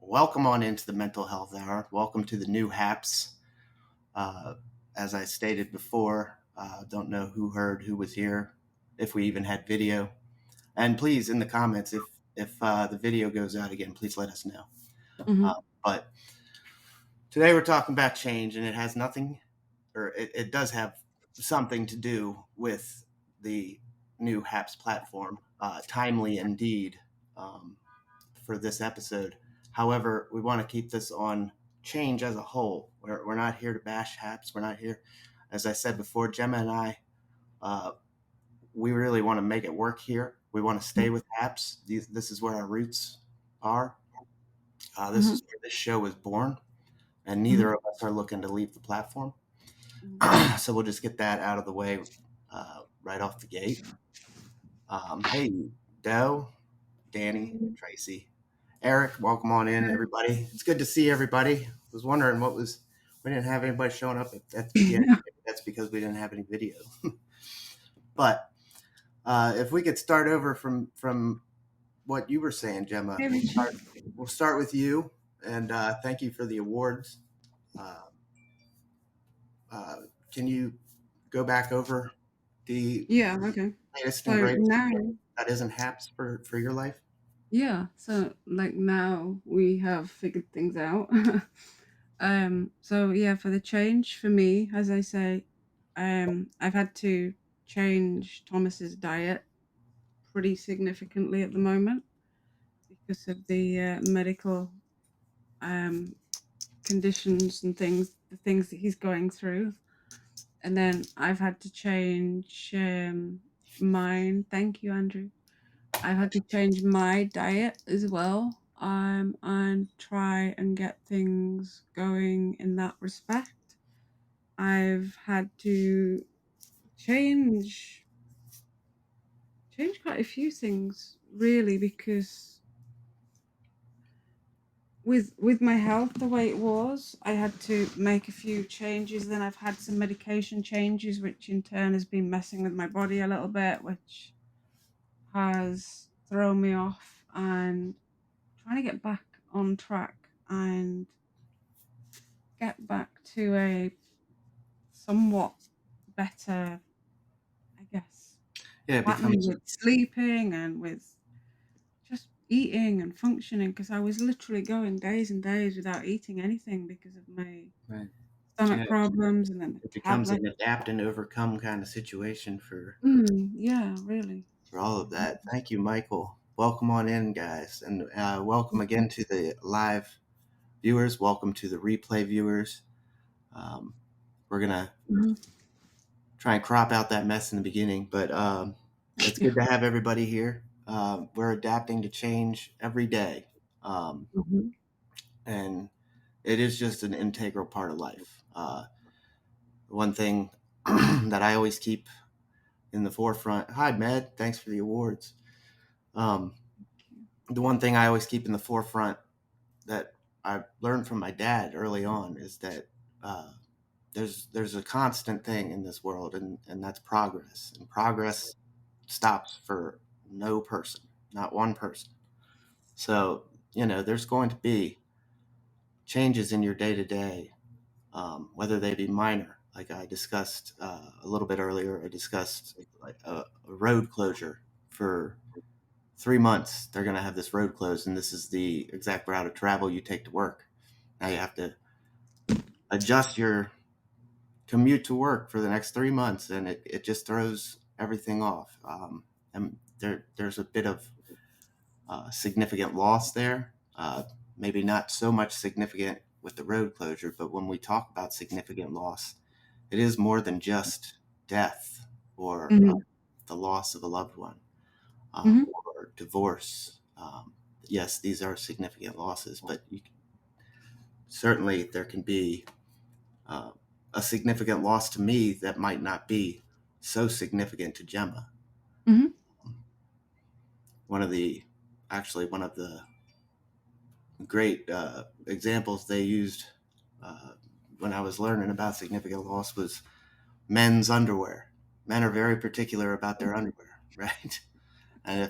Welcome on into the Mental Health Hour. Welcome to the new HAPS. As I stated before, don't know who heard, who was here, if we even had video. And please, in the comments, if the video goes out again, please let us know. Mhm. But today we're talking about change, and it has nothing, or it does have something to do with the new HAPS platform. Timely indeed. For this episode. However, we want to keep this on change as a whole. We're not here to bash HAPS. We're not here, as I said before, Gemma and I, uh, we really want to make it work here. We want to stay with HAPS. This is where our roots are. This Mhm. is where this show was born, and neither Mhm. of us are looking to leave the platform. Mhm. So we'll just get that out of the way right off the gate. Hey, Doe, Danny, Tracy, Eric, welcome on in, everybody. It's good to see everybody. I was wondering we didn't have anybody showing up at the beginning. Maybe that's because we didn't have any video. But if we could start over from what you were saying, Gemma, Maybe she- we'll start with you. And thank you for the awards. Uh, uh, can you go back over the Yeah, okay. latest and So greatest now, that isn't HAPS for your life? yeah, so like now we have figured things out. So yeah, for the change for me, as I say, I've had to change Thomas's diet pretty significantly at the moment because of the medical um conditions and the things that he's going through. And then I've had to change mine. Thank you, Andrew. I've had to change my diet as well, and try and get things going in that respect. I've had to change change quite a few things really because with my health the way it was, I had to make a few changes. Then I've had some medication changes, which in turn has been messing with my body a little bit, which has thrown me off and trying to get back on track and get back to a somewhat better, I guess, Yeah, it pattern becomes with sleeping and with just eating and functioning because I was literally going days and days without eating anything because of my right. stomach Yeah, problems and then the it becomes tablet. an adapt and overcome kind of situation Yeah, really. for all of that. Thank you, Michael. Welcome on in, guys, and welcome again to the live viewers. Welcome to the replay viewers. Um, we're gonna Mhm. try and crop out that mess in the beginning, but it's Yeah. good to have everybody here. We're adapting to change every day, Mhm. and it is just an integral part of life. One thing that I always keep in the forefront. Hi, Med. Thanks for the awards. Um, the one thing I always keep in the forefront that I learned from my dad early on is that uh, there's a constant thing in this world, and that's progress. And progress stops for no person, not one person. So there's going to be changes in your day to day, whether they be minor, like I discussed a little bit earlier. I discussed like a road closure for 3 months. They're going to have this road closed, and this is the exact route of travel you take to work. Now you have to adjust your commute to work for the next 3 months, and it just throws everything off. And there's a bit of significant loss there. Maybe not so much significant with the road closure, but when we talk about significant loss, it is more than just death or Mhm. the loss of a loved one Mhm. or divorce. Yes, these are significant losses, but certainly there can be uh, a significant loss to me that might not be so significant to Gemma. Mhm. One of the one of the great examples they used uh, when I was learning about significant loss was men's underwear. Men are very particular about their underwear, right? And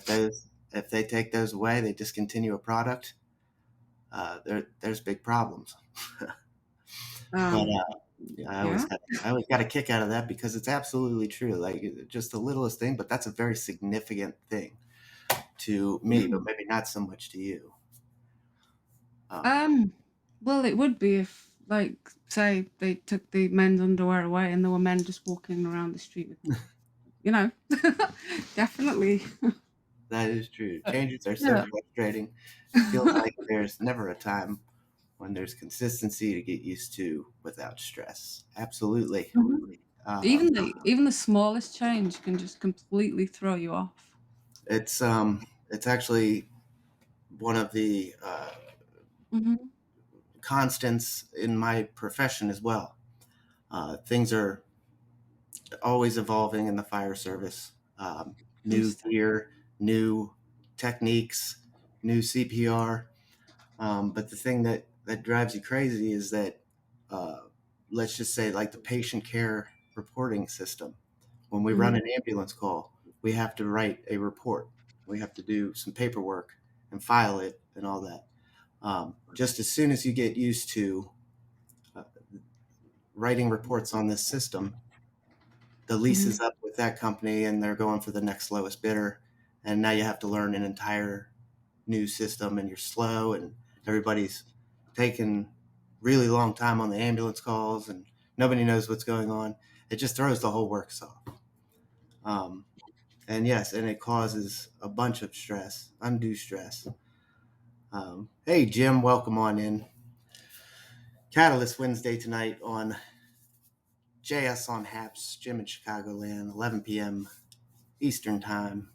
if they take those away, they discontinue a product. there's big problems. But Um, yeah, yeah. I always got a kick out of that because it's absolutely true. Like just the littlest thing, but that's a very significant thing to me, but Mm. maybe not so much to you. Um, Um, well, it would be if, like, say they took the men's underwear away and there were men just walking around the street with, you know, definitely. that is true. But, Changes are so yeah. frustrating. It feels like there's never a time when there's consistency to get used to without stress. Absolutely. Mhm. Um, Even the smallest change can just completely throw you off. it's actually one of the Mhm. constants in my profession as well. Things are always evolving in the fire service. New Course. gear, new techniques, new CPR. But the thing that drives you crazy is that, uh, let's just say, like the patient care reporting system. When we run Mhm. an ambulance call, we have to write a report. We have to do some paperwork and file it and all that. Just as soon as you get used to uh, writing reports on this system, the lease is Mhm. up with that company and they're going for the next lowest bidder. And now you have to learn an entire new system and you're slow and everybody's taking really long time on the ambulance calls and nobody knows what's going on. It just throws the whole works off. Um, and yes, and it causes a bunch of stress, undue stress. Hey, Jim, welcome on in. Catalyst Wednesday tonight on JS on Haps, Jim in Chicagoland, 11 p.m. Eastern Time,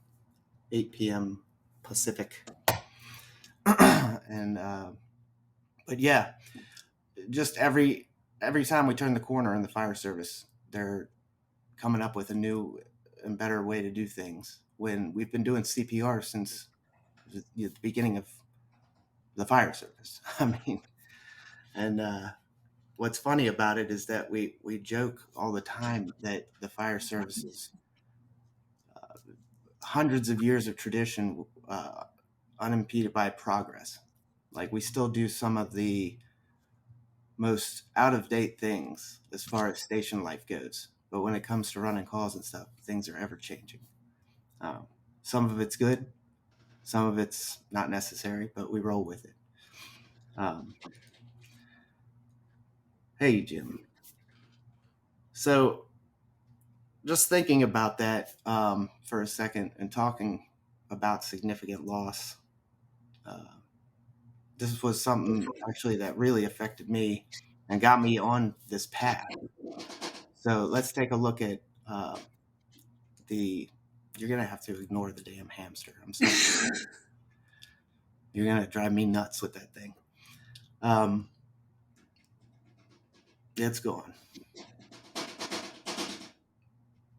8 p.m. Pacific. And but yeah, just every time we turn the corner in the fire service, they're coming up with a new and better way to do things. When we've been doing CPR since the beginning of the fire service, I mean, and what's funny about it is that we joke all the time that the fire service is hundreds of years of tradition, unimpeded by progress. Like we still do some of the most out of date things as far as station life goes. But when it comes to running calls and stuff, things are ever changing. Um, some of it's good, some of it's not necessary, but we roll with it. Um, hey, Jim. So just thinking about that for a second and talking about significant loss, uh, this was something actually that really affected me and got me on this path. So let's take a look at the. You're gonna have to ignore the damn hamster. I'm so sorry. You're gonna drive me nuts with that thing. Um, it's gone.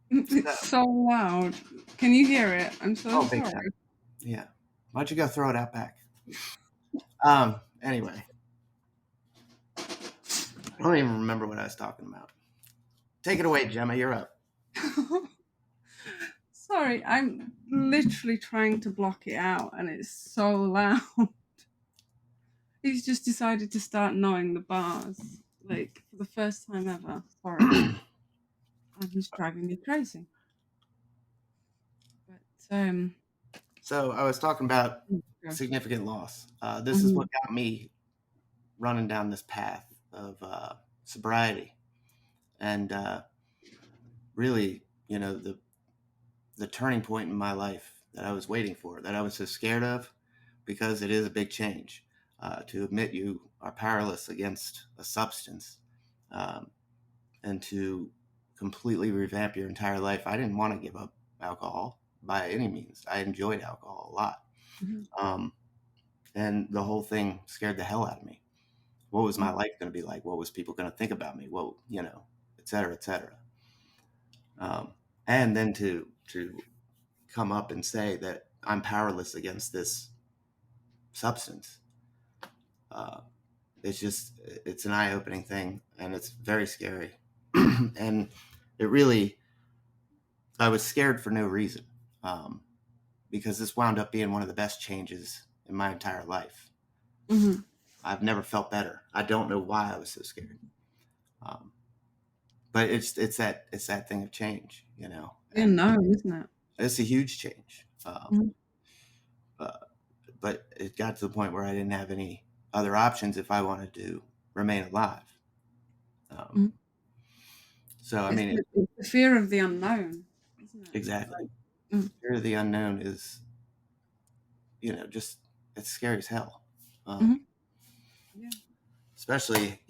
It's So, so loud. Can you hear it? I'm so oh, big time. sorry. Yeah. Why don't you go throw it out back? Anyway, I don't even remember what I was talking about. Take it away, Gemma. You're up. Sorry, I'm literally trying to block it out and it's so loud. He's just decided to start gnawing the bars, like for the first time ever. Sorry. And he's driving me crazy. But So I was talking about oh gosh. significant loss. This is what Mhm. got me running down this path of sobriety, and really, the turning point in my life that I was waiting for, that I was so scared of, because it is a big change. To admit you are powerless against a substance, um, and to completely revamp your entire life. I didn't want to give up alcohol by any means. I enjoyed alcohol a lot. Mhm. Um, and the whole thing scared the hell out of me. What was my Mhm. life going to be like? What was people going to think about me? Well, et cetera, et cetera. And then to come up and say that I'm powerless against this substance. Uh, it's an eye opening thing, and it's very scary. And it really, I was scared for no reason, because this wound up being one of the best changes in my entire life. Mhm. I've never felt better. I don't know why I was so scared. Um, but it's that thing of change, Yeah, and no, isn't it? it's a huge change. Mhm, Uh, but it got to the point where I didn't have any other options if I wanted to remain alive. Um, mhm. so I It's mean, it's the fear of the unknown, isn't it? exactly. Mm, Fear of the unknown is, just it's scary as hell. Um, mhm. Yeah. especially,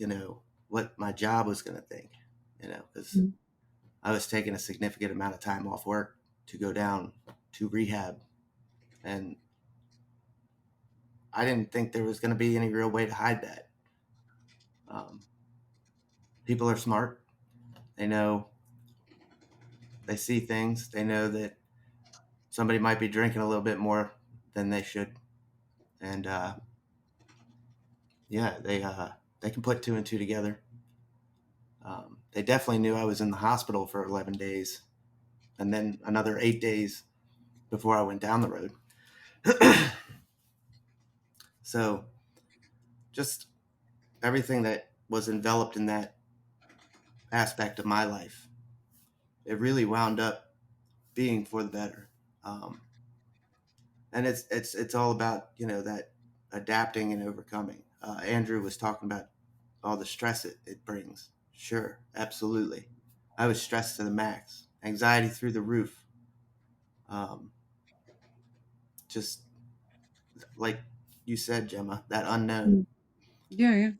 what my job was going to think, because Mm, I was taking a significant amount of time off work to go down to rehab, and I didn't think there was going to be any real way to hide that. Um, people are smart. They know, they see things. They know that somebody might be drinking a little bit more than they should, and yeah, they can put two and two together. They definitely knew I was in the hospital for 11 days, and then another 8 days before I went down the road. So just everything that was enveloped in that aspect of my life, it really wound up being for the better. Um, and it's all about that adapting and overcoming. Andrew was talking about all the stress it brings. Sure, absolutely. I was stressed to the max, anxiety through the roof. Um, just like you said, Gemma, that unknown. mm. Yeah, yeah.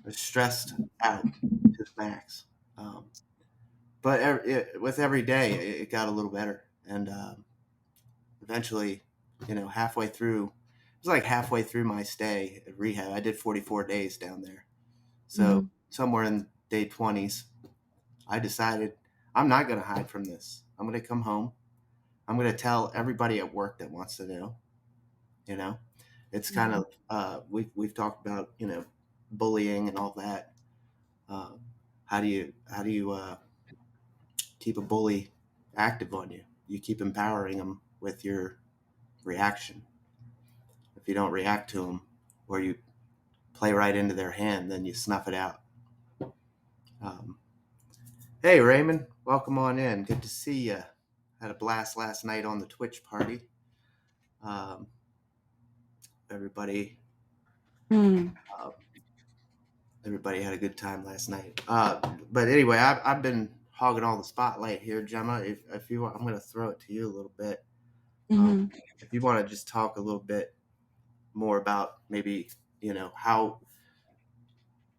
I was stressed out to the max. Um, but with every day, it got a little better, and eventually, halfway through, it was like halfway through my stay at rehab. I did 44 days down there. So Mhm. somewhere in day 20s, I decided I'm not going to hide from this. I'm going to come home. I'm going to tell everybody at work that wants to know. You know, it's kind Mhm. of we've talked about bullying and all that. Uh, how do you keep a bully active on you? You keep empowering them with your reaction. If you don't react to them, or you play right into their hand, then you snuff it out. Um, hey, Raymond, welcome on in. Good to see you. Had a blast last night on the Twitch party. Um, everybody, Mm. uh, everybody had a good time last night. But anyway, I've been hogging all the spotlight here, Gemma. If you want, I'm going to throw it to you a little bit. Um, Mhm. if you want to just talk a little bit more about maybe how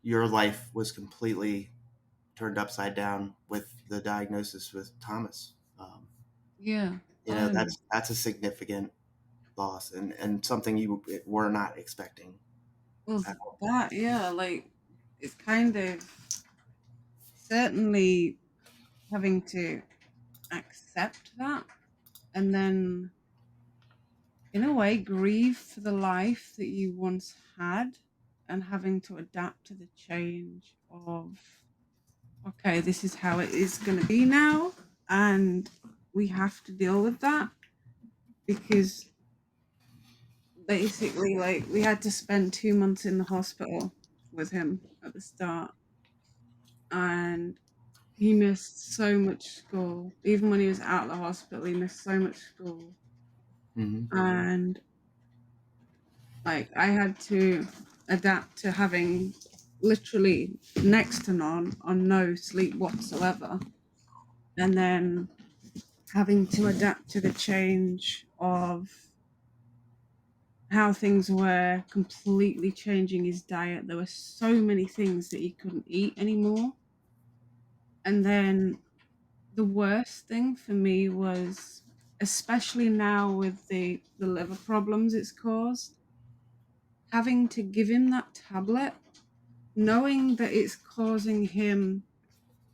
your life was completely turned upside down with the diagnosis with Thomas. Yeah. That's a significant loss, and something you were not expecting Well, at all. that, yeah, like, it's kind of certainly having to accept that and then, in a way, grieve for the life that you once had and having to adapt to the change of, okay, this is how it is going to be now. And we have to deal with that because basically, like, we had to spend 2 months in the hospital with him at the start. And he missed so much school. Even when he was out of the hospital, he missed so much school. Mm-hmm. And like I had to adapt to having literally next to none or no sleep whatsoever. And then having to adapt to the change of how things were, completely changing his diet. There were so many things that he couldn't eat anymore. And then the worst thing for me was, especially now with the liver problems it's caused, having to give him that tablet, knowing that it's causing him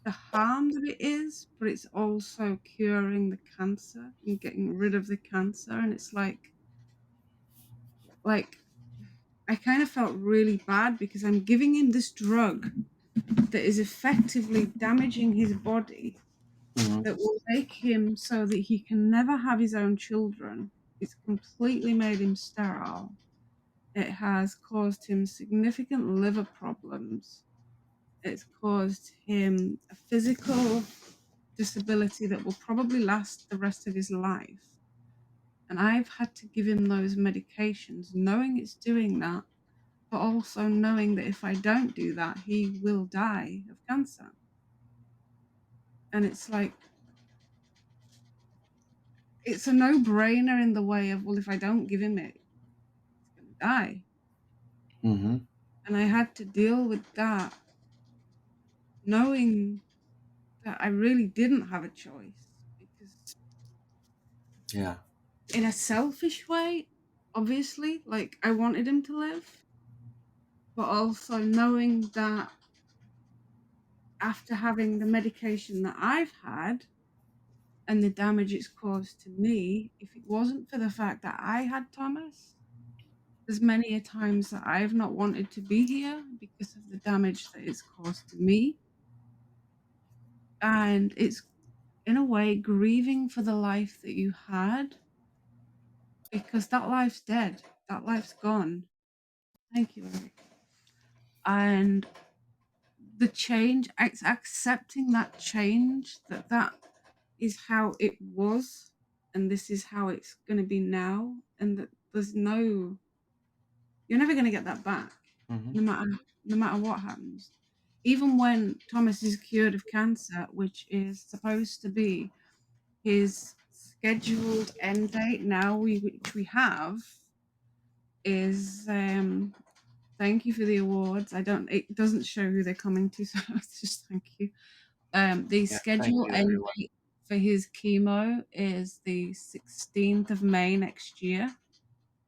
the harm that it is, but it's also curing the cancer and getting rid of the cancer. And it's like I kind of felt really bad because I'm giving him this drug that is effectively damaging his body, Mm-hmm. that will make him so that he can never have his own children. It's completely made him sterile. it has caused him significant liver problems. It's caused him a physical disability that will probably last the rest of his life. And I've had to give him those medications, knowing it's doing that, but also knowing that if I don't do that, he will die of cancer. And it's like, it's a no brainer in the way of, well, if I don't give him it, he's going to die. Mm-hmm. And I had to deal with that, knowing that I really didn't have a choice. Because, Yeah. in a selfish way, obviously, like I wanted him to live, but also knowing that after having the medication that I've had and the damage it's caused to me, if it wasn't for the fact that I had Thomas, there's many a times that I've not wanted to be here because of the damage that it's caused to me. And it's, in a way, grieving for the life that you had because that life's dead. That life's gone. Thank you, Eric. And the change, it's accepting that change, that is how it was, and this is how it's going to be now, and that there's no, you're never going to get that back, Mm-hmm. no matter what happens. Even when Thomas is cured of cancer, which is supposed to be his scheduled end date now, which we have, is thank you for the awards. I don't. It doesn't show who they're coming to, so it's just thank you. The Yeah. Thank schedule you, end everyone. date for his chemo is the 16th of May next year.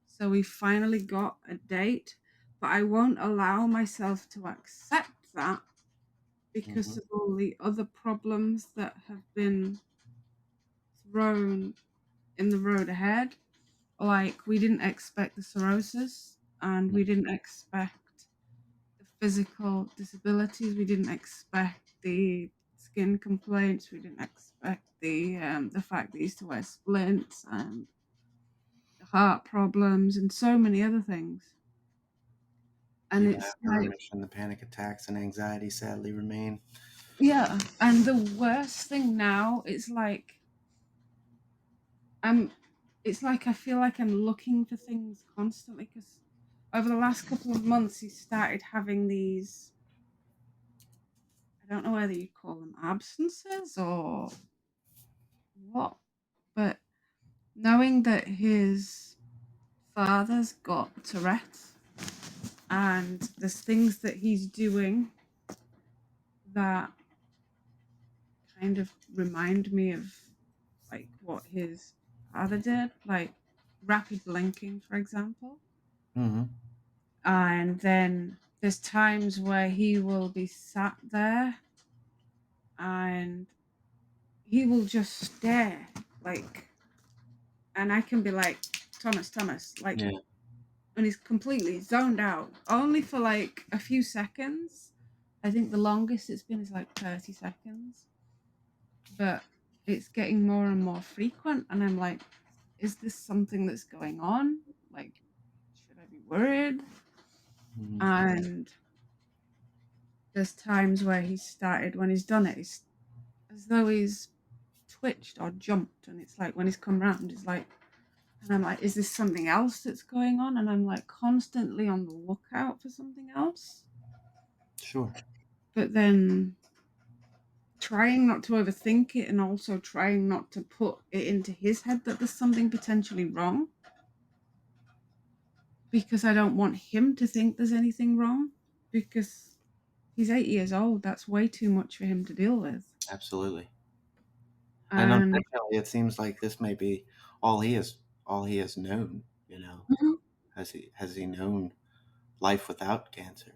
So we finally got a date, but I won't allow myself to accept that Mm-hmm. because of all the other problems that have been thrown in the road ahead. Like, we didn't expect the cirrhosis, and we didn't expect the physical disabilities. We didn't expect the skin complaints. We didn't expect the fact that he used to wear splints and heart problems and so many other things. And Even it's after like, remission, the panic attacks and anxiety sadly remain. yeah. And the worst thing now, I'm, it's like I feel like I'm looking for things constantly because over the last couple of months, he started having these, I don't know whether you call them absences or what, but knowing that his father's got Tourette's and there's things that he's doing that kind of remind me of like what his father did, like rapid blinking, for example. Mm-hmm. And then there's times where he will be sat there and he will just stare, like, and I can be like, Thomas, Thomas, like, Yeah. and he's completely zoned out, only for like a few seconds. I think the longest it's been is like 30 seconds, but it's getting more and more frequent. And I'm like, is this something that's going on? Like, should I be worried? Mm-hmm. And there's times where he's started, when he's done it, it's as though he's twitched or jumped. And it's like when he's come round, it's like, and I'm like, is this something else that's going on? And I'm like constantly on the lookout for something else. Sure. But then trying not to overthink it and also trying not to put it into his head that there's something potentially wrong because I don't want him to think there's anything wrong because he's 8 years old. That's way too much for him to deal with. Absolutely. And And unfortunately, it seems like this may be all he is, all he has known. mhm, Has he known life without cancer?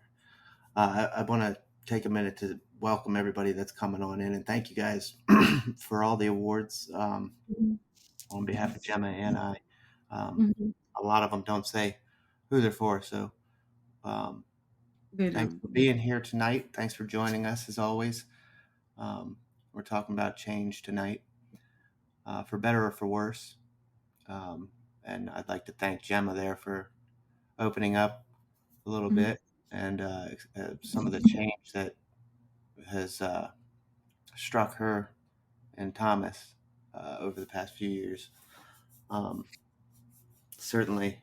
I want to take a minute to welcome everybody that's coming on in, and thank you guys for all the awards mhm, on behalf of Gemma and I. Um, mhm, a lot of them don't say who they're for, so um, they thanks don't. for being here tonight. Thanks for joining us as always. Um, we're talking about change tonight, for better or for worse. Um, and I'd like to thank Gemma there for opening up a little Mhm. bit, and some of the change that has struck her and Thomas over the past few years. Um, Certainly,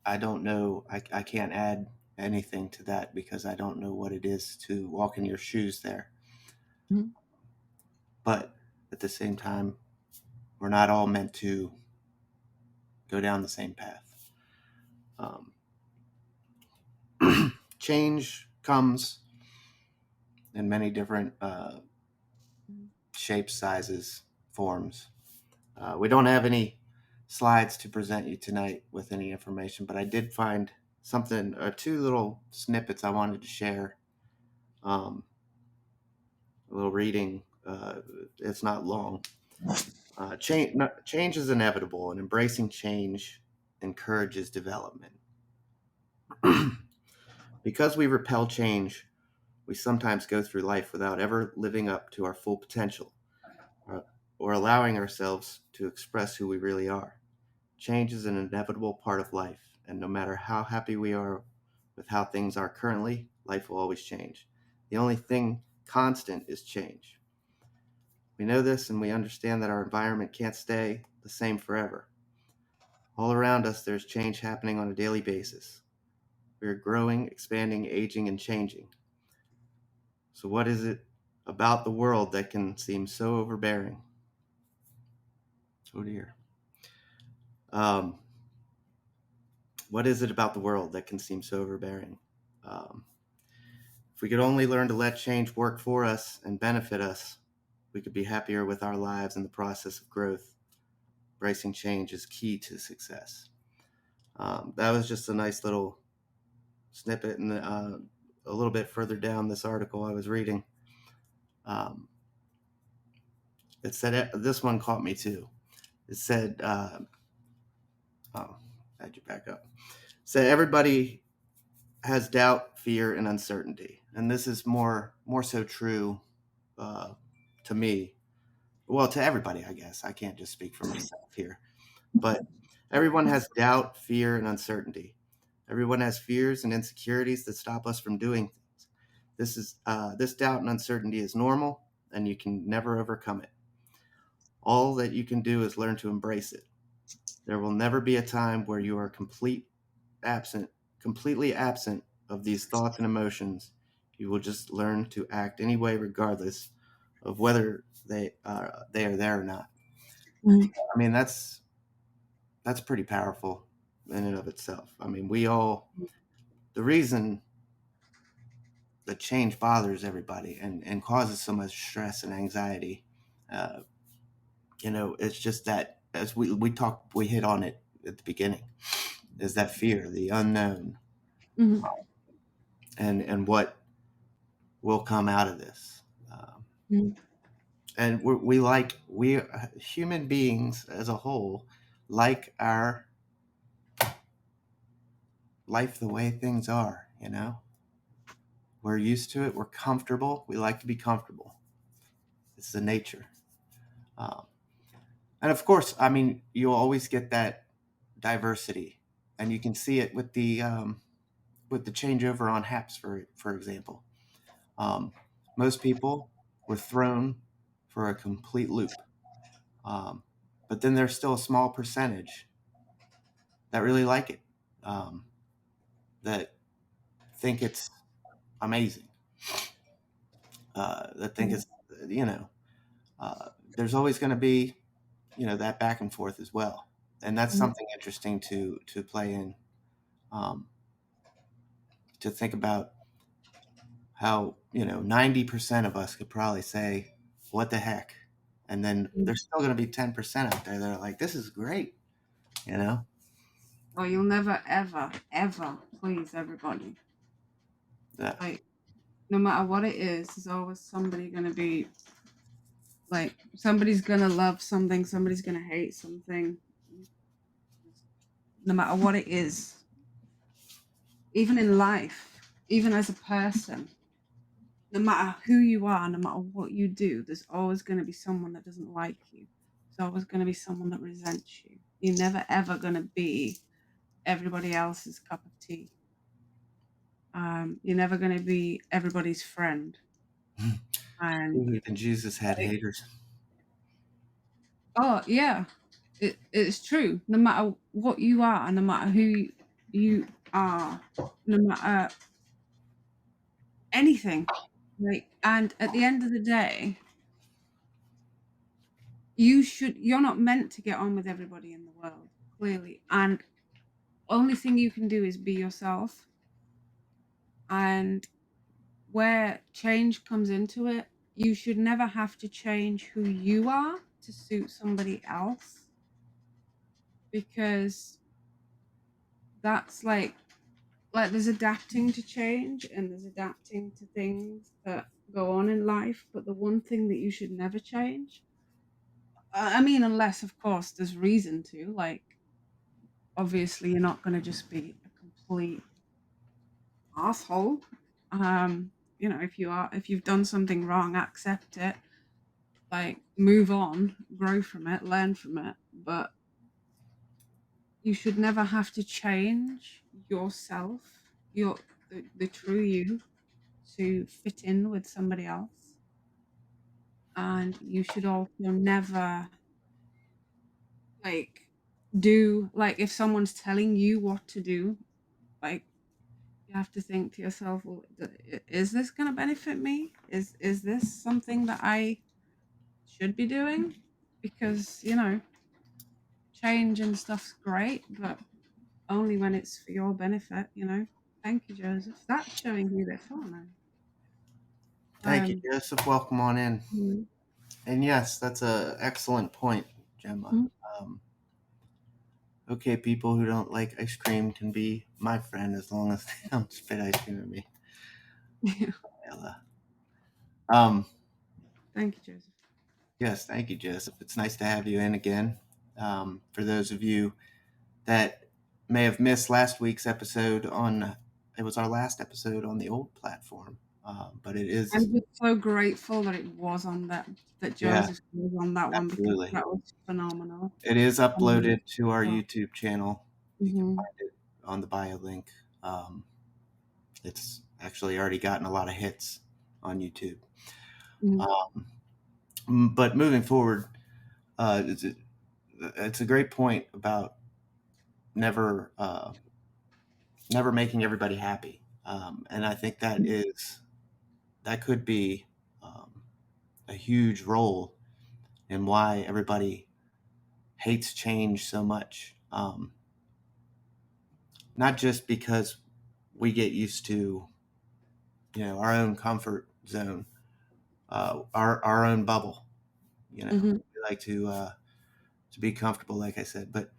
I don't know. I can't add anything to that because I don't know what it is to walk in your shoes there. Mhm. But at the same time, we're not all meant to go down the same path. Um, Change comes in many different shapes, sizes, forms. We don't have any slides to present you tonight with any information, but I did find something, two little snippets I wanted to share. Um, a little reading. It's not long. Change is inevitable, and embracing change encourages development. Because we repel change, we sometimes go through life without ever living up to our full potential or, or allowing ourselves to express who we really are. Change is an inevitable part of life, and no matter how happy we are with how things are currently, life will always change. The only thing constant is change. We know this and we understand that our environment can't stay the same forever. All around us, there's change happening on a daily basis. We are growing, expanding, aging, and changing. So, what is it about the world that can seem so overbearing? Oh dear. Um, what is it about the world that can seem so overbearing? Um, if we could only learn to let change work for us and benefit us, we could be happier with our lives in the process of growth. Embracing change is key to success. That was just a nice little snippet, and a little bit further down this article I was reading, um, it said this one caught me too. It said, "Oh, I had you back up." It said everybody has doubt, fear, and uncertainty, and this is more so true uh, to me. Well, to everybody, I guess. I can't just speak for myself here, but everyone has doubt, fear, and uncertainty. Everyone has fears and insecurities that stop us from doing things. This doubt and uncertainty is normal, and you can never overcome it. All that you can do is learn to embrace it. There will never be a time where you are absent, completely absent of these thoughts and emotions. You will just learn to act anyway, regardless of whether they are there or not. Mhm. I mean, that's pretty powerful in and of itself. I mean, we all the reason that change bothers everybody and causes so much stress and anxiety. Uh, it's just that as we hit on it at the beginning, is that fear, the unknown, Mhm. and what will come out of this. Um, Mhm. and we human beings as a whole like our life the way things are. We're used to it. We're comfortable. We like to be comfortable. It's the nature. Um, and of course, I mean, you'll always get that diversity, and you can see it with the changeover on HAPS, for example. Um, Most people were thrown for a complete loop, um, but then there's still a small percentage that really like it, um, that think it's amazing, that think Mhm. it's you know. There's always going to be that back and forth as well, and that's Mhm. something interesting to play in, um, to think about how 90% of us could probably say what the heck, and then Mhm. there's still going to be 10% out there that are like, this is great, you know. Well, you'll never, ever, ever please everybody. Yeah. Like, no matter what it is, there's always somebody gonna be like, somebody's gonna love something, somebody's gonna hate something. No matter what it is, even in life, even as a person, no matter who you are, no matter what you do, there's always gonna be someone that doesn't like you. There's always gonna be someone that resents you. You're never ever gonna be everybody else's cup of tea. You're never going to be everybody's friend. And Even Jesus had like, haters. oh yeah, it's true. No matter what you are, no matter who you are, no matter anything, like, and at the end of the day, you're not meant to get on with everybody in the world, clearly. And only thing you can do is be yourself. And where change comes into it, you should never have to change who you are to suit somebody else, because that's like there's adapting to change and there's adapting to things that go on in life, but the one thing that you should never change, I mean, unless of course there's reason to, like, obviously you're not going to just be a complete asshole. If you've done something wrong, accept it, like, move on, grow from it, learn from it, but you should never have to change yourself, the true you, to fit in with somebody else. And you should also never, like, do, like, if someone's telling you what to do, like, you have to think to yourself, well, is this going to benefit me? Is this something that I should be doing? Because, change and stuff's great, but only when it's for your benefit. Thank you, Joseph. That's showing who they're for now. Thank you, Um, Joseph. Welcome on in. mhm, And yes, that's a excellent point, Gemma. mhm. Um, okay, people who don't like ice cream can be my friend as long as they don't spit ice cream at me. Ella. Um, Thank you, Joseph. yes, thank you, Joseph. It's nice to have you in again. For those of you that may have missed last week's episode it was our last episode on the old platform, but it is, I'm just so grateful that it was on that yeah, Joseph was on that one, because absolutely. that was phenomenal. It is Um, uploaded to our yeah. YouTube channel. You can Mhm, find it on the bio link. Um, it's actually already gotten a lot of hits on YouTube. mhm, Um, but moving forward, uh, it's, it's a great point about never never making everybody happy, and I think that could be um, a huge role in why everybody hates change so much. Not just because we get used to our own comfort zone, our own bubble. mhm, We like to be comfortable, like I said, but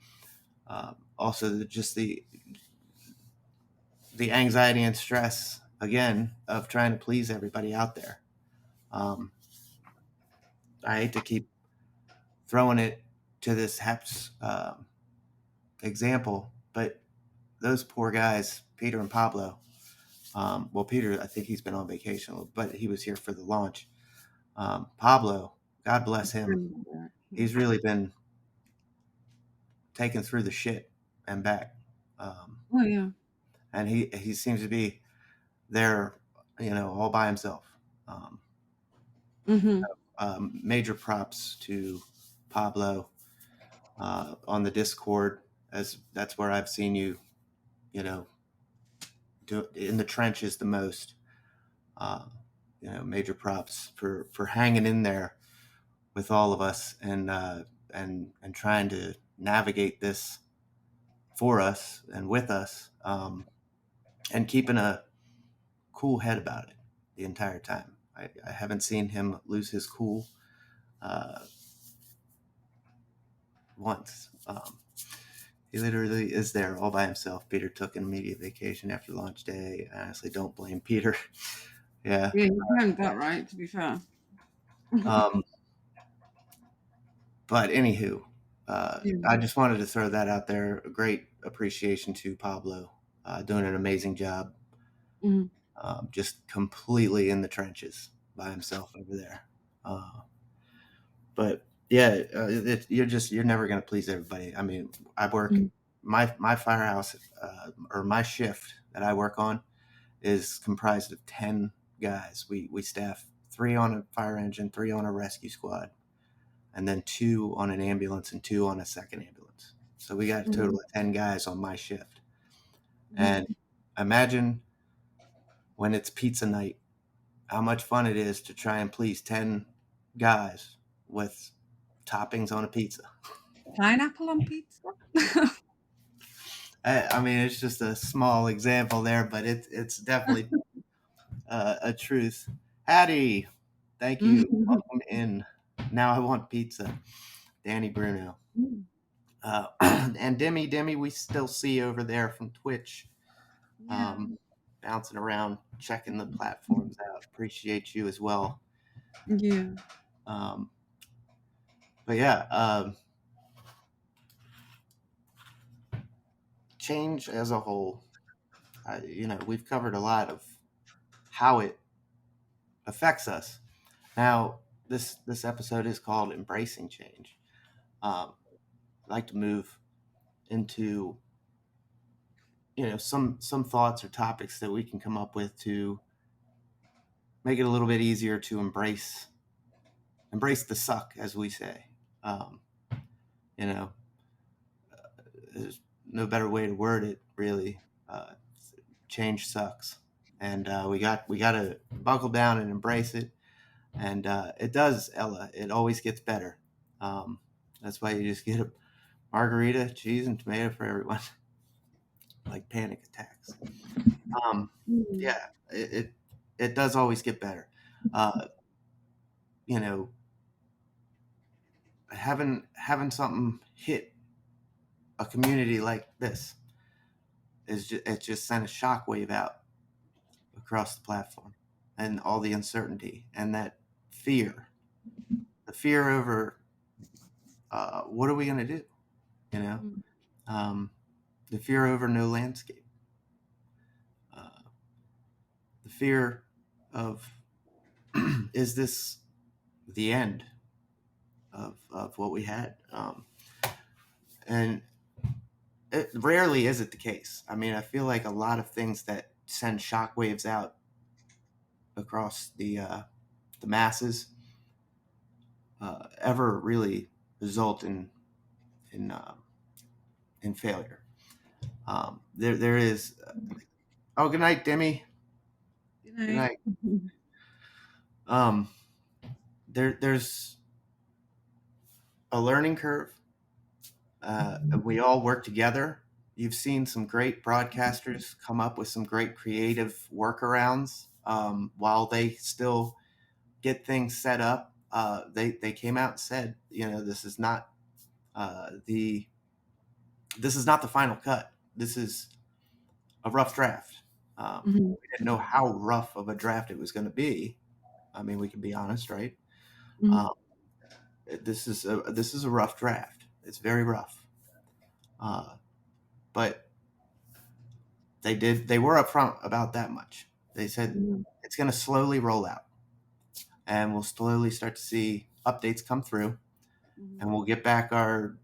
also just the anxiety and stress again of trying to please everybody out there. Um, I hate to keep throwing it to this Heps example, but those poor guys, Peter and Pablo. Well, Peter, I think he's been on vacation, but he was here for the launch. Pablo, God bless him. yeah. He's really been taken through the shit and back, Oh, yeah. and he seems to be there, all by himself. Um, Mhm, Major props to Pablo on the Discord, as that's where I've seen you, you know, in the trenches the most. Uh, major props for hanging in there with all of us and trying to navigate this for us and with us, and keeping a cool head about it the entire time. I haven't seen him lose his cool uh, once. He literally is there all by himself. Peter took an immediate vacation after launch day. I honestly don't blame Peter. Yeah. Yeah, you timed that right, to be fair. Um, but anywho, Yeah. I just wanted to throw that out there. A great appreciation to Pablo, doing an amazing job, Mhm, just completely in the trenches by himself over there. But yeah, you're never going to please everybody. I mean, I work mhm, my firehouse or my shift that I work on is comprised of 10 guys. We staff 3 on a fire engine, 3 on a rescue squad, and then 2 on an ambulance and 2 on a second ambulance. So we got a total Mhm. of 10 guys on my shift. And Mhm. imagine when it's pizza night, how much fun it is to try and please 10 guys with toppings on a pizza. Pineapple on pizza? I mean, it's just a small example there, but it's definitely a truth. Hattie, thank you. Mhm. Welcome in. Now I want pizza. Danny Bruno. Mm. And Demi, we still see over there from Twitch, Yeah. um, bouncing around, checking the platforms out. Appreciate you as well. Yeah. Um, but yeah, change as a whole, we've covered a lot of how it affects us. Now, this episode is called "Embracing Change." I'd like to move into some thoughts or topics that we can come up with to make it a little bit easier to embrace the suck, as we say. Um, you know, there's no better way to word it, really. Uh, Change sucks, and we got to buckle down and embrace it. And it does, Ella. It always gets better. Um, that's why you just get a margarita, cheese, and tomato for everyone, like panic attacks. Um, Mm. yeah, it does always get better. Uh, you know, having something hit a community like this it just sent a shockwave out across the platform, and all the uncertainty and that fear, the fear over what are we going to do, you know, Mm. um, the fear over no landscape, uh, the fear of is this the end of what we had, and it rarely is it the case. I mean, I feel like a lot of things that send shockwaves out across the masses ever really result in uh, in failure. There is. Oh, good night, Demi. Good Good night. night. Um, there's a learning curve. We all work together. You've seen some great broadcasters come up with some great creative workarounds while they still get things set up. They came out and said, the this is not the final cut. This is a rough draft. Mhm. We didn't know how rough of a draft it was going to be. I mean, we can be honest, right? Mhm. Um, this is a rough draft. It's very rough, uh, but they were upfront about that much. They said Mhm. it's going to slowly roll out, and we'll slowly start to see updates come through, Mhm. and we'll get back our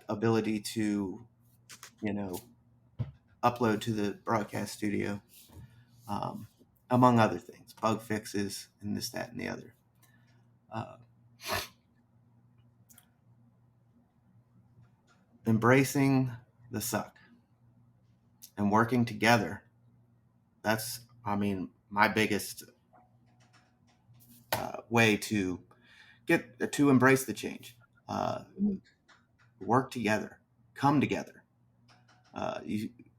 ability to you know upload to the broadcast studio, um, among other things, bug fixes, and this, that, and the other. Uh, Embracing the suck and working together. That's, I mean, my biggest way to get to embrace the change. Uh, Mhm. Work together, come together.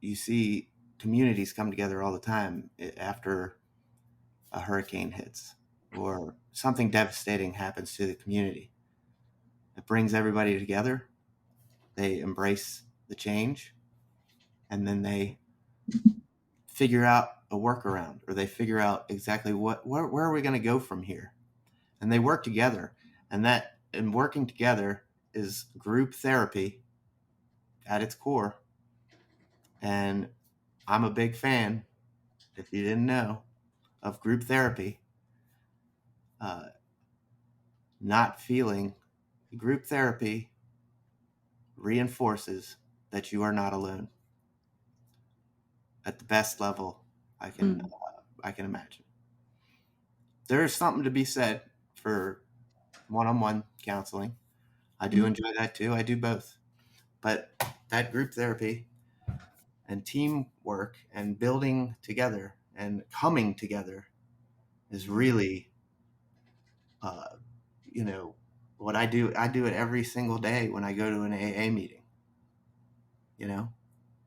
You see communities come together all the time after a hurricane hits or something devastating happens to the community. It brings everybody together. They embrace the change, and then they figure out a workaround, or they figure out exactly where are we going to go from here, and they work together. And working together is group therapy at its core. And I'm a big fan, if you didn't know, of group therapy. uh, Not feeling group therapy reinforces that you are not alone at the best level Mm. I can imagine. There is something to be said for one-on-one counseling. I do Mhm. enjoy that too. I do both. But that group therapy and teamwork and building together and coming together is Mhm. really, uh, you know, what I do. I do it every single day when I go to an AA meeting. You know,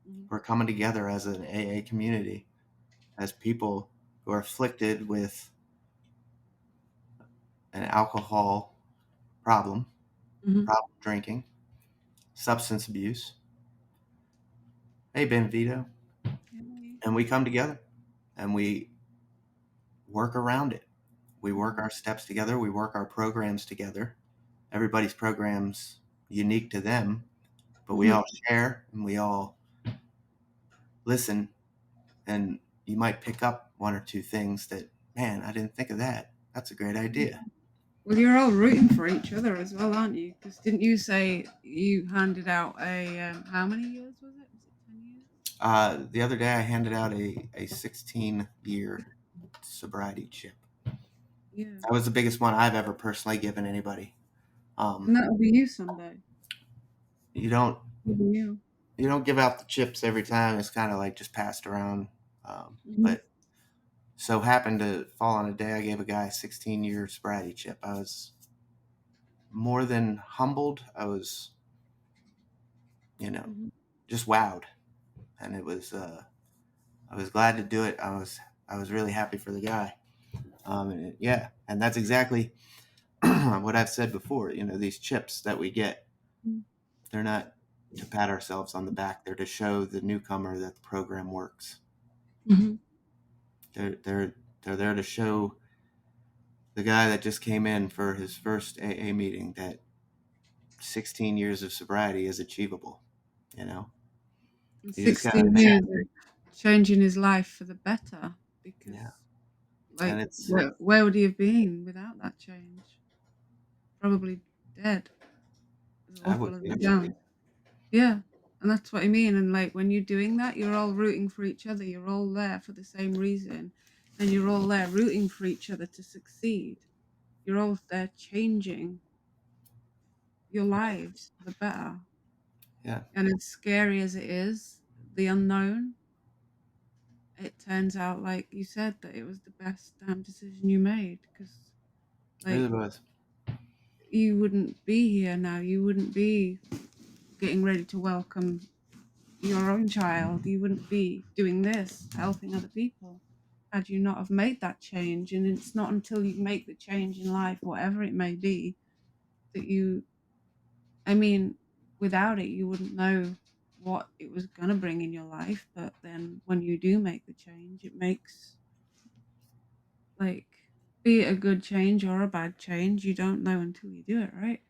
Mhm. we're coming together as an AA community, as people who are afflicted with an alcohol problem, Mhm. problem drinking, substance abuse. Hey, Ben Vito. Yay. And we come together and we work around it. We work Mhm. our steps together. We work our programs together. Everybody's program's unique to them, but we Mhm. all share and we all listen. And you might pick up one or two things that, man, I didn't think of that. That's a great idea. Well, you're all rooting for each other as well, aren't you? Because didn't you say you handed out a how many years was it? Was it 10 years? The other day, I handed out a 16-year sobriety chip. Yeah, That was the biggest one I've ever personally given anybody. and Um, that'll be you someday. you don't Will be you. you don't give out the chips every time. It's kind of like just passed around. Mhm. But so happened to fall on a day I gave a guy a 16-year sobriety chip. I was more than humbled. I was, you know, Mhm. just wowed, and it was. I was glad to do it. I was really happy for the guy. Yeah, and that's exactly what I've said before. You know, these chips that we get, they're not to pat ourselves on the back. They're to show the newcomer that the program works. Mhm. They're they're they're there to show the guy that just came in for his first AA meeting that 16 years of sobriety is achievable. You know, And you just got to 16 make. years of changing his life for the better. Yeah, Because, and like, it's where would he have been without that change? Probably dead. As I awful would as be. it sounds. Yeah, and that's what I mean. And like when you're doing that, you're all rooting for each other. You're all there for the same reason, and you're all there rooting for each other to succeed. You're all there changing your lives for the better. Yeah, And as scary as it is, the unknown, it turns out, like you said, that it was the best damn decision you made. Because it really like was. you wouldn't be here now. You wouldn't be getting ready to welcome your own child, you wouldn't be doing this, helping other people, had you not have made that change. And it's not until you make the change in life, whatever it may be, that you, I mean, without it, you wouldn't know what it was going to bring in your life. But then when you do make the change, it makes, like, be it a good change or a bad change, you don't know until you do it, right?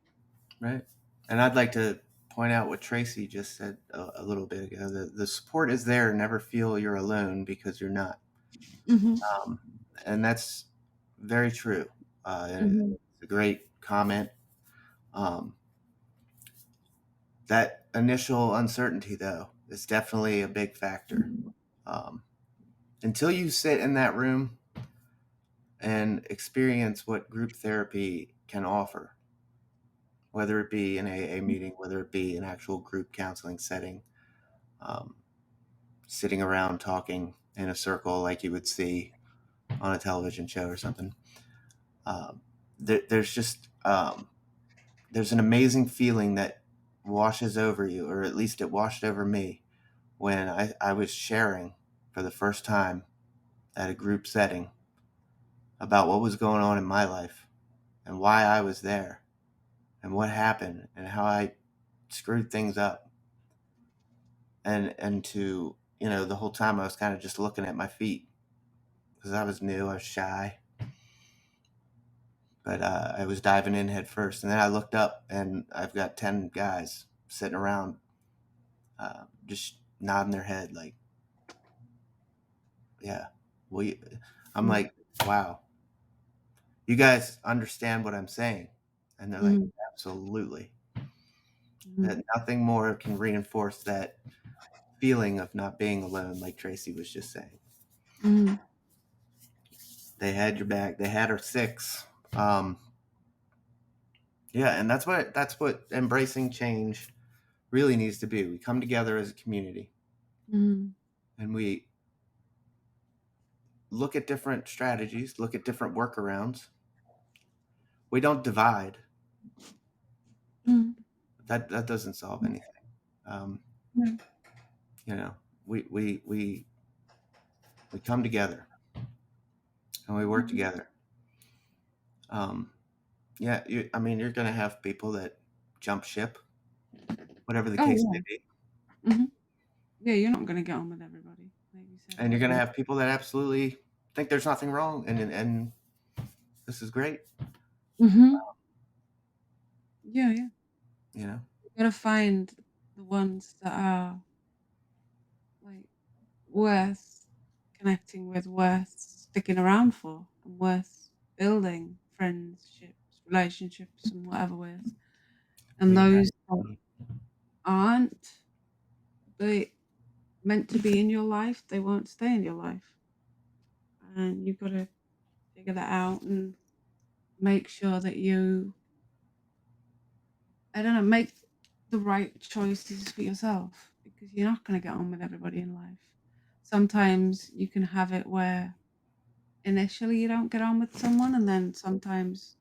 Right. And I'd like to point out what Tracy just said a little bit ago. The support is there. Never feel you're alone because you're not. Mm-hmm. Um, and that's very true. Mm-hmm. It's a great comment. Um, that initial uncertainty, though, is definitely a big factor. Um, until you sit in that room and experience what group therapy can offer, whether it be an AA meeting, whether it be an actual group counseling setting, um, sitting around talking in a circle like you would see on a television show or something. Um, there's just there's an amazing feeling that washes over you, or at least it washed over me when I was sharing for the first time at a group setting about what was going on in my life and why I was there and what happened and how I screwed things up. And to, you know, the whole time I was kind of just looking at my feet because I was new, I was shy, but I was diving in head first. And then I looked up and I've got 10 guys sitting around just nodding their head like, yeah, we, I'm like, wow, you guys understand what I'm saying? And they're like, Mm-hmm. absolutely. Mhm. That nothing more can reinforce that feeling of not being alone, like Tracy was just saying. Mhm. They had your back. They had our six. Um, yeah, and that's what embracing change really needs to be. We come together as a community Mhm. and we look at different strategies, look at different workarounds. We don't divide. Mhm. That doesn't solve anything. Um, Yeah. you know, we we we we come together and we work Mhm. together. Um, yeah, I mean, you're going to have people that jump ship, whatever the case may Oh be, yeah. Mhm. Yeah, you're not gonna get on with everybody, like you said and you're going to earlier. have people that absolutely think there's nothing wrong, and this is great. Mhm. Yeah, yeah. You know, You gotta find the ones that are like worth connecting with, worth sticking around for, and worth building friendships, relationships, and whatever with. And we those that aren't they meant to be in your life, they won't stay in your life. And you've got to figure that out and make sure that you, I don't know, make the right choices for yourself because you're not going to get on with everybody in life. Sometimes you can have it where initially you don't get on with someone and then sometimes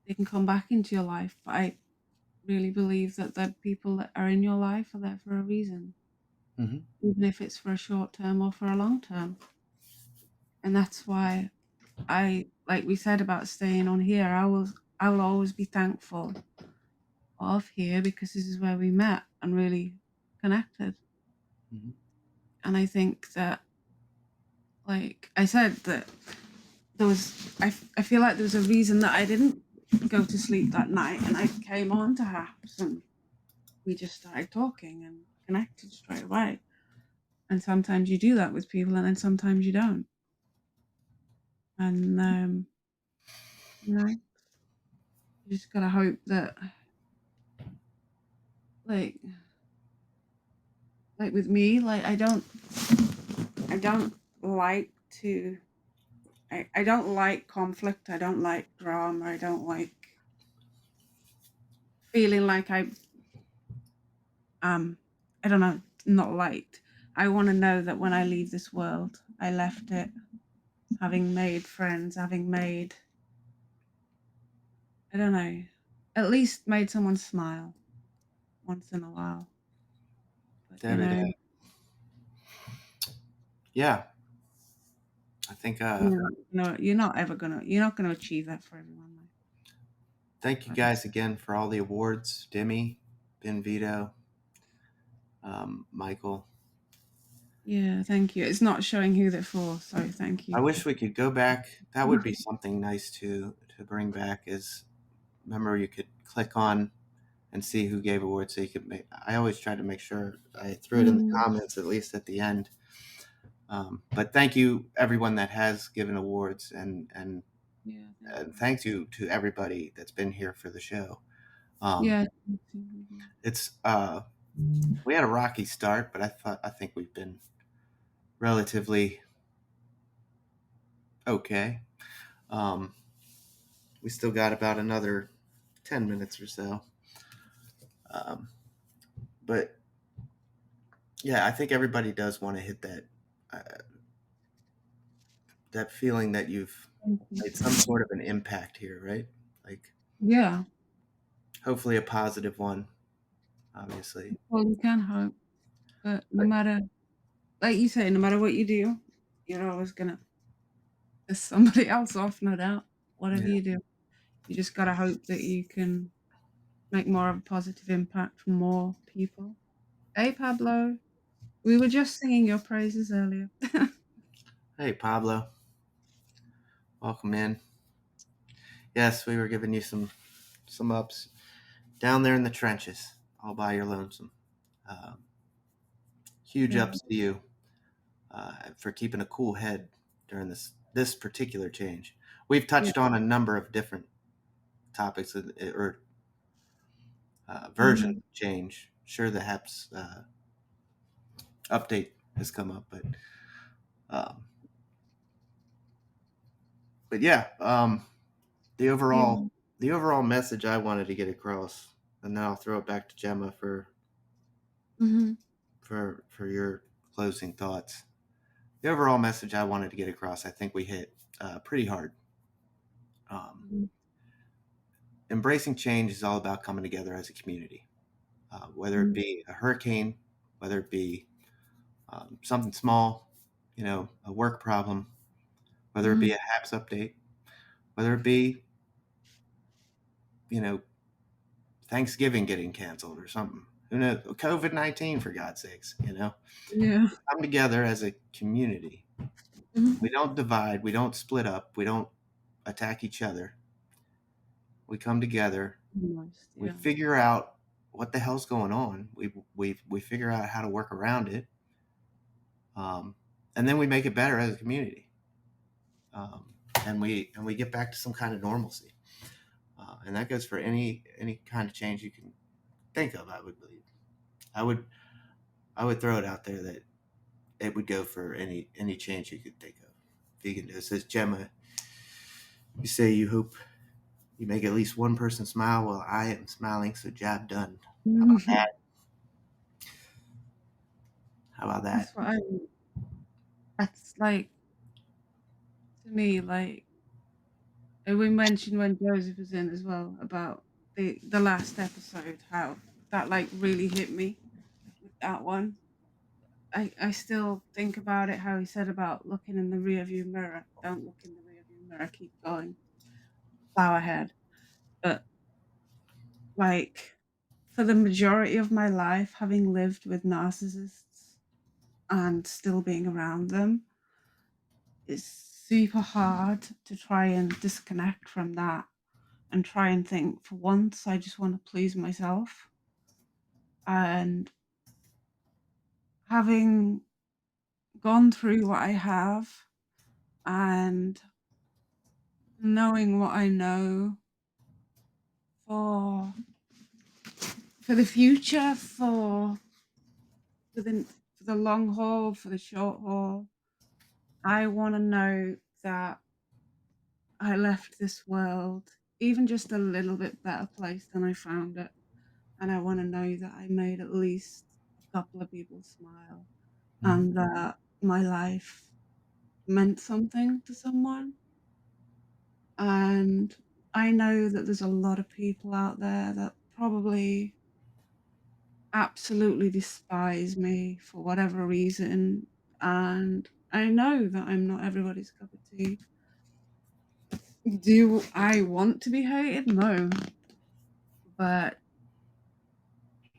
they can come back into your life. But I really believe that the people that are in your life are there for a reason, hmm even if it's for a short term or for a long term. And that's why like we said about staying on here, I will always be thankful of here because this is where we met and really connected. hmm And I think that, like I said, that there was, I feel like there was a reason that I didn't go to sleep that night and I came on to Haps and we just started talking and connected straight away. And sometimes you do that with people and then sometimes you don't. And, you know, you just gotta hope that, like, like with me, like I don't like to, I don't like conflict. I don't like drama. I don't like feeling like um, I don't know, not liked. I want to know that when I leave this world, I left it having made friends, having made, I don't know, at least made someone smile once in a while. But you David. know, Yeah, I think. you're not gonna achieve that for everyone, though. Thank you But guys again for all the awards, Demi, Ben Vito, Michael. yeah, thank you. It's not showing who they're for, so thank I you. wish we could go back. That would be something nice to bring back. Is remember you could click on and see who gave awards, so you could make. I always try to make sure I threw it in the Mm, comments at least at the end. But thank you everyone that has given awards, yeah, thank and you. thank you to everybody that's been here for the show. Um, Yeah, thank you. it's we had a rocky start, but I think we've been relatively okay. Um, we still got about another 10 minutes or so. Um, but yeah, I think everybody does want to hit uh, that feeling that you've Thank you. made some sort of an impact here, right? Like Yeah, hopefully a positive one, obviously. well, you can hope, but no But matter, like you say, no matter what you do, you're always gonna piss somebody else off, no doubt. Whatever yeah, you do, you just gotta hope that you can make more of a positive impact for more people. Hey, Pablo, we were just singing your praises earlier. hey Pablo, welcome in. Yes, we were giving you some ups down there in the trenches, all by your lonesome. Um, huge Yeah, ups to you for keeping a cool head during this particular change. We've yeah, touched on a number of different topics or version Mhm. change. Sure, the HAPS update has come up, um, but yeah, the overall Yeah. the overall message I wanted to get across, and then I'll throw it back to Gemma Mhm. for your closing thoughts. The overall message I wanted to get across, I think we hit pretty hard. Um, Mhm. Embracing change is all about coming together as a community, whether it Mhm. be a hurricane, whether it be something small, a work problem, whether it be Mhm. a HAPS update, whether it be, you know, Thanksgiving getting canceled or something. Who knows? COVID-19, for God's sakes, Yeah. come together as a community. Mhm. We don't divide, we don't split up, we don't attack each other. We come together, Almost, we yeah. figure out what the hell's going on. We figure out how to work around it, um, and then we make it better as a community, um, and we get back to some kind of normalcy. And that goes for any kind of change you can think of. I would believe. I would I would throw it out there that it would go for any change you could think of. Vegan does. Says Gemma, you say you hope you make at least one person smile. Well, I am smiling, so job done. How about that? How about That's that? what I that's like to me, like and we mentioned when Joseph was in as well about the last episode, how that like really hit me with that one. I still think about it, how he said about looking in the rearview mirror. Don't look in the rearview mirror, keep going, plow ahead. But like for the majority of my life, having lived with narcissists and still being around them, it's super hard to try and disconnect from that and try and think for once I just want to please myself. And having gone through what I have and knowing what I know for for the future, for the long haul, for the short haul, I want to know that I left this world even just a little bit better place than I found it. And I want to know that I made at least a couple of people smile Mhm. and that my life meant something to someone. And I know that there's a lot of people out there that probably absolutely despise me for whatever reason. And I know that I'm not everybody's cup of tea. Do I want to be hated? No. But,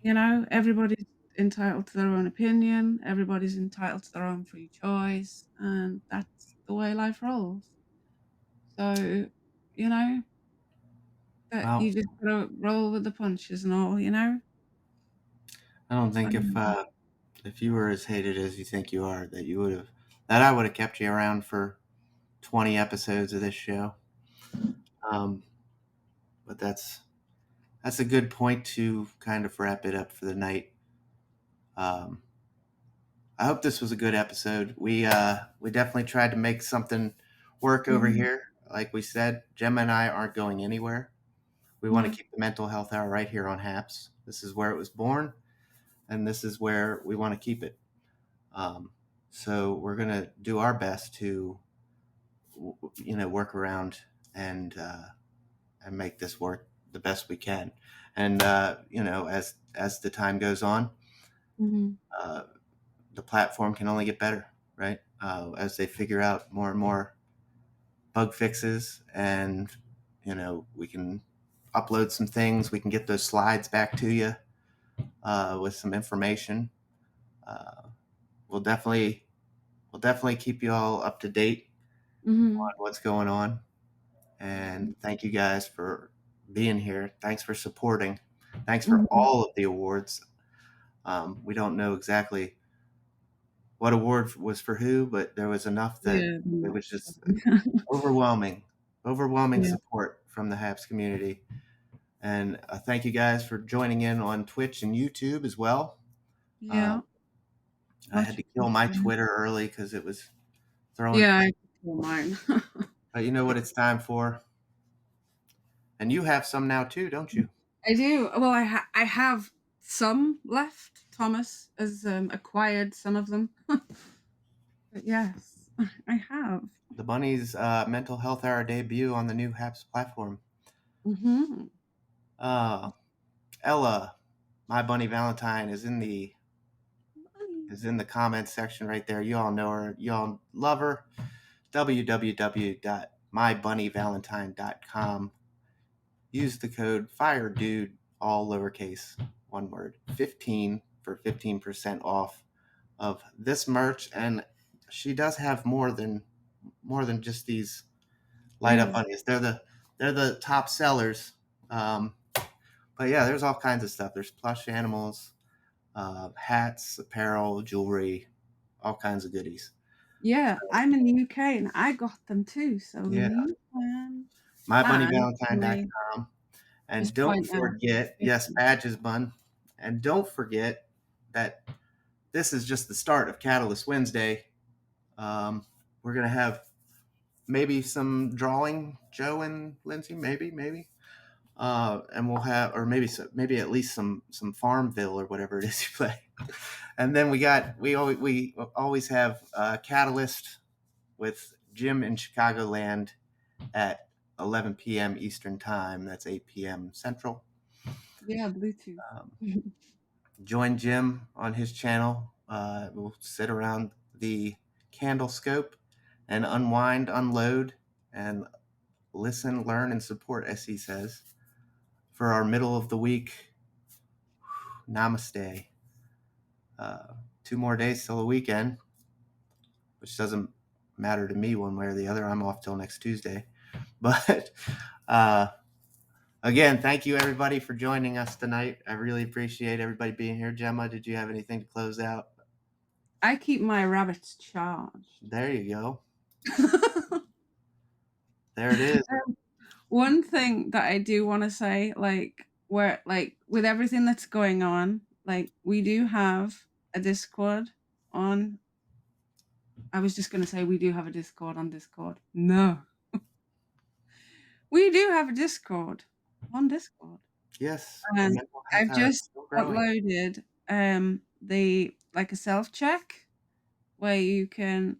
everybody's entitled to their own opinion, everybody's entitled to their own free choice, and that's the way life rolls. So, you know, that Well, you just gotta roll with the punches and all. I don't So, think if you were as hated as you think you are, that I would have kept you around for 20 episodes of this show. Um, but that's a good point to kind of wrap it up for the night. Um, I hope this was a good episode. We definitely tried to make something work over mhm, here. Like we said, Gemma and I aren't going anywhere. We want to mhm, keep the mental health hour right here on HAPS. This is where it was born, and this is where we want to keep it. Um, so we're gonna do our best to, work around and and make this work the best we can. And as the time goes on, mhm. uh, the platform can only get better, right? As they figure out more and more bug fixes, and we can upload some things. We can get those slides back to you with some information. Uh, we'll definitely we'll definitely keep you all up to date on Mhm, what's going on. mhm, And thank you guys for being here. Thanks for supporting. Thanks for mhm. all of the awards. We don't know exactly what award was for who, but there was enough that Yeah, it no, was just definitely. overwhelming, overwhelming Yeah. support from the HAPS community. And thank you guys for joining in on Twitch and YouTube as well. Yeah, Um, I had much to kill my appreciated. Twitter early because it was throwing. Yeah, I could feel mine. But you know what it's time for? And you have some now too, don't you? I do. Well, I have some left. Thomas has acquired some of them, but yes, I have. The Bunny's Mental Health Hour debut on the new HAPS platform. Hmm. Uh, Ella, my Bunny Valentine, is in the comments section right there. You all know her. You all love her. www.mybunnyvalentine.com. Use the code FIREDUDE, all lowercase, one word, 15 for 15% off of this merch. And she does have more than just these light up Yeah, bunnies. They're the top sellers. Um, but yeah, there's all kinds of stuff. There's plush animals, hats, apparel, jewelry, all kinds of goodies. yeah. I'm in the UK and I got them too, so Yeah, you can. And can I mybunnyvalentine.com. And just don't point out? forget, yes, badges, bun. And don't forget that this is just the start of Catalyst Wednesday. We're gonna have maybe some drawing, Joe and Lindsay, maybe. And we'll have, or maybe at least some Farmville or whatever it is you play. And then we always have Catalyst with Jim in Chicagoland at 11 p.m. Eastern Time. That's 8 p.m. Central. Yeah, Bluetooth. Um, Join Jim on his channel. We'll sit around the candlescope and unwind, unload, and listen, learn, and support, as he says, for our middle of the week. Namaste. 2 more days till the weekend, which doesn't matter to me one way or the other. I'm off till next Tuesday. But uh, again, thank you everybody for joining us tonight. I really appreciate everybody being here. Gemma, did you have anything to close out? I keep my rabbits charged. There you go. There it is. One thing that I do want to say, like, where, like, with everything that's going on, like, we do have a Discord on. I was just going to say we do have a Discord on Discord. No, we do have a Discord on Discord. Yes, the And mental health I've hour is just still growing. uploaded the like a self check where you can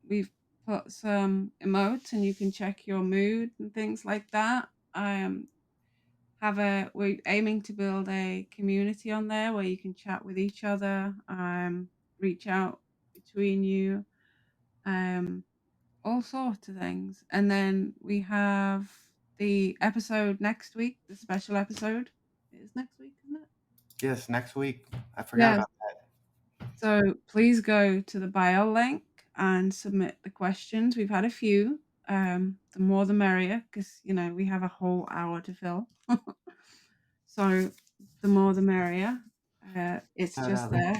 we've put some emotes and you can check your mood and things like that. We're aiming to build a community on there where you can chat with each other, reach out between you, um, all sorts of things. And then we have the episode next week, the special episode. It is next week, isn't it? Yes, next week. I forgot Yes. about that. So please go to the bio link and submit the questions. We've had a few. The more the merrier, because we have a whole hour to fill. So the more the merrier. It's Shout just out. there.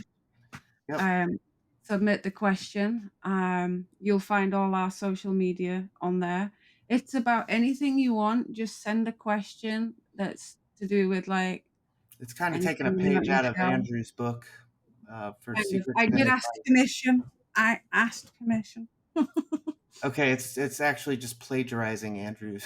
Yep, Um, Submit the question. You'll find all our social media on there. It's about anything you want. Just send a question that's to do with like it's kind of taking a anything in a page out of nutshell. Andrew's book for Kind of. secrets I and did ask advice. permission. I asked permission. Okay, it's actually just plagiarizing Andrew's.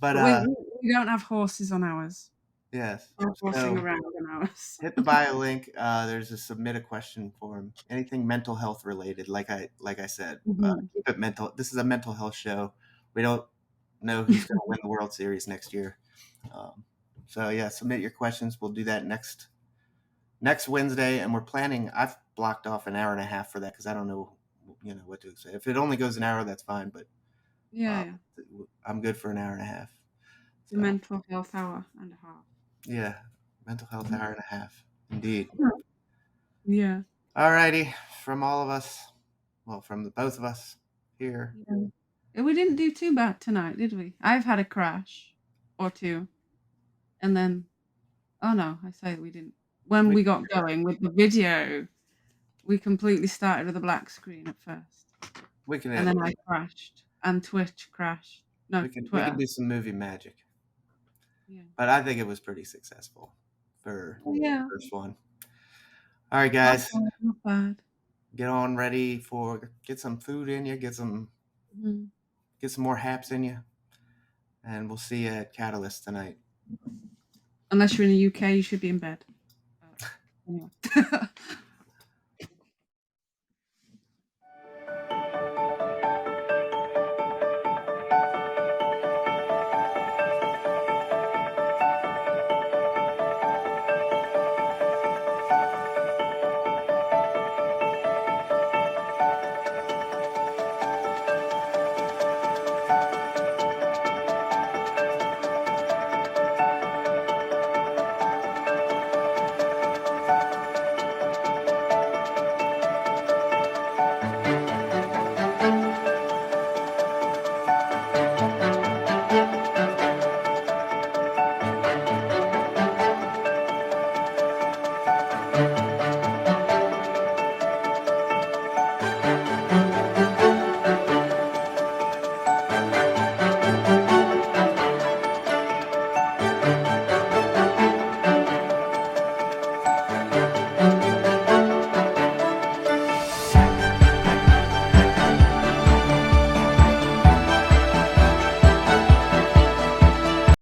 But But we don't have horses on ours. yes. Or horsing So around on ours. hit the bio link. There's a submit a question form. Anything mental health related, like I said, Mhm. keep it mental. This is a mental health show. We don't know who's going to win the World Series next year. Um, so yeah, submit your questions. We'll do that next Wednesday, and we're planning. I've blocked off an hour and a half for that because I don't know, what to say. If it only goes an hour, that's fine. But Yeah, uh, yeah. I'm good for an hour and a half. The So mental health hour and a half. yeah, mental health hour and a half, indeed. Yeah. All righty, from all of us, well, from the both of us here. Yeah. We didn't do too bad tonight, did we? I've had a crash or two, and then oh no, I say we didn't. When We we got going with the video, we completely started with a black screen at first, we can and then edit I it. crashed, and Twitch crashed. No, We can Twitter. do some movie magic. Yeah. but I think it was pretty successful for Oh, the yeah. first one. All right, Not guys, bad. Not bad. get on ready for get some food in you, Mhm. get some more haps in you, and we'll see you at Catalyst tonight. Unless you're in the UK, you should be in bed. Anyway.